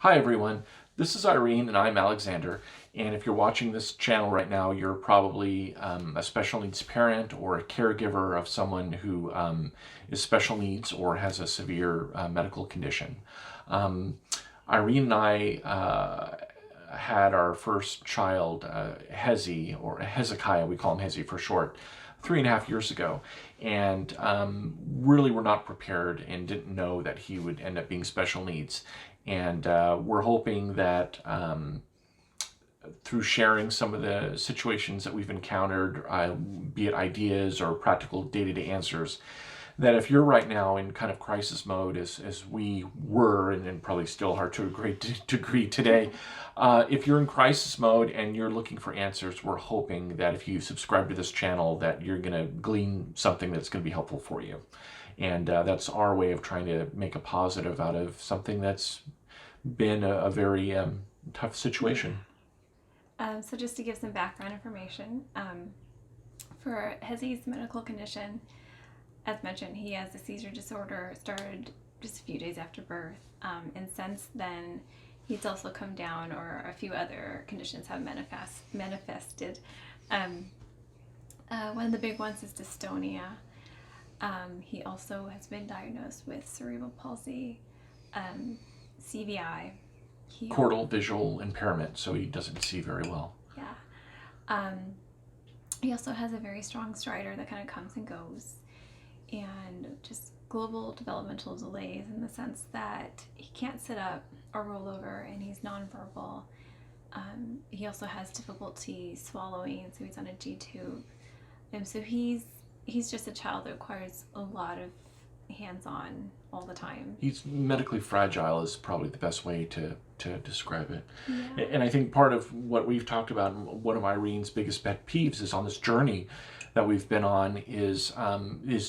Hi everyone, this is Irene and I'm Alexander, and if you're watching this channel right now, you're probably a special needs parent or a caregiver of someone who is special needs or has a severe medical condition. Um, Irene and I had our first child, Hezi, or Hezekiah, we call him Hezi for short, 3.5 years ago, and really were not prepared and didn't know that he would end up being special needs. And we're hoping that through sharing some of the situations that we've encountered, be it ideas or practical day-to-day answers, that if you're right now in kind of crisis mode, as we were, and probably still are to a great degree today, if you're in crisis mode and you're looking for answers, we're hoping that if you subscribe to this channel, that you're going to glean something that's going to be helpful for you. And that's our way of trying to make a positive out of something that's been a very tough situation. So just to give some background information, for Hezy's medical condition, as mentioned, he has a seizure disorder, started just a few days after birth. And since then, he's also come down, or a few other conditions have manifested. One of the big ones is dystonia. He also has been diagnosed with cerebral palsy, CVI. Cortical visual impairment, so he doesn't see very well. Yeah. He also has a very strong stridor that kind of comes and goes, and just global developmental delays in the sense that he can't sit up or roll over, and he's nonverbal. He also has difficulty swallowing, so he's on a G tube. And so he's just a child that requires a lot of hands-on all the time. He's medically fragile is probably the best way to describe it. Yeah. And I think part of what we've talked about, and one of Irene's biggest pet peeves is on this journey that we've been on, is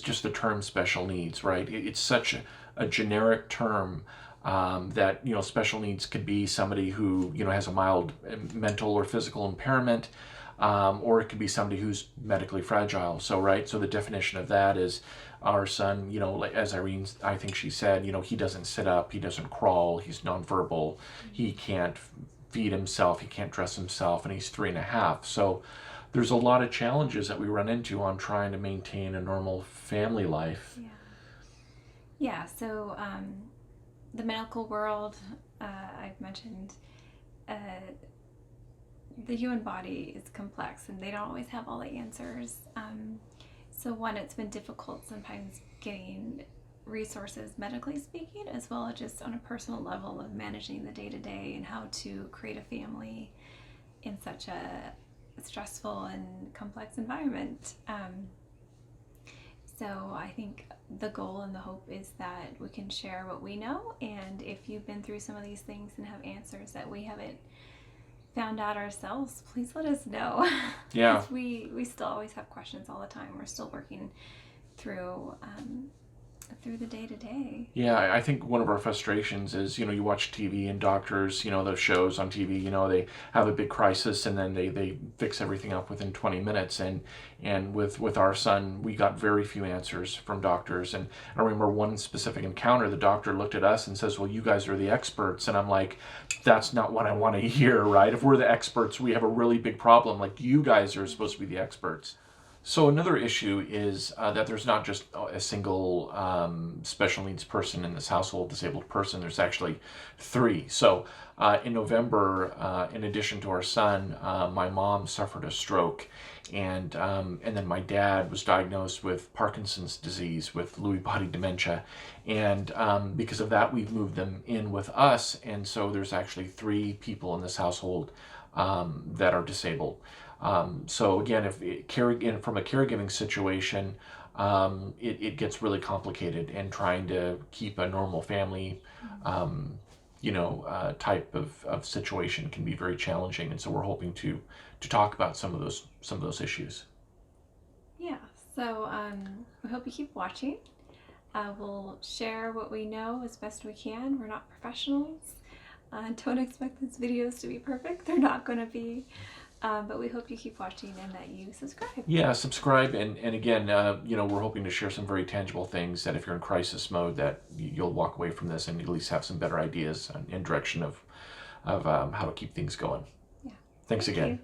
just the term special needs, right? It's such a generic term that, special needs could be somebody who, has a mild mental or physical impairment, or it could be somebody who's medically fragile. So, right, so the definition of that is our son, as Irene, I think she said, he doesn't sit up, he doesn't crawl, he's nonverbal, he can't feed himself, he can't dress himself, and he's 3.5. So there's a lot of challenges that we run into on trying to maintain a normal family life. Yeah, so the medical world, I've mentioned, the human body is complex and they don't always have all the answers. So one, it's been difficult sometimes getting resources medically speaking, as well as just on a personal level of managing the day-to-day and how to create a family in such a stressful and complex environment. So I think the goal and the hope is that we can share what we know, and if you've been through some of these things and have answers that we haven't found out ourselves, please let us know. Yeah. Because we still always have questions all the time. We're still working through the day-to-day. Yeah, I think one of our frustrations is, you watch TV and doctors, those shows on TV, they have a big crisis and then they fix everything up within 20 minutes. And with our son, we got very few answers from doctors. And I remember one specific encounter, the doctor looked at us and says, well, you guys are the experts. And I'm like, that's not what I want to hear, right? If we're the experts, we have a really big problem. Like, you guys are supposed to be the experts. So another issue is that there's not just a single special needs person in this household, disabled person. There's actually 3. So in November, in addition to our son, my mom suffered a stroke, and then my dad was diagnosed with Parkinson's disease, with Lewy body dementia, and because of that, we've moved them in with us, and so there's actually 3 people in this household that are disabled. So again, from a caregiving situation, it gets really complicated, and trying to keep a normal family, type of situation can be very challenging. And so we're hoping to talk about some of those issues. Yeah. So we hope you keep watching. We'll share what we know as best we can. We're not professionals. Don't expect these videos to be perfect. They're not going to be. But we hope you keep watching and that you subscribe. Yeah, subscribe, and again, we're hoping to share some very tangible things that if you're in crisis mode, that you'll walk away from this and at least have some better ideas and direction of how to keep things going. Yeah. Thanks Thank again. you.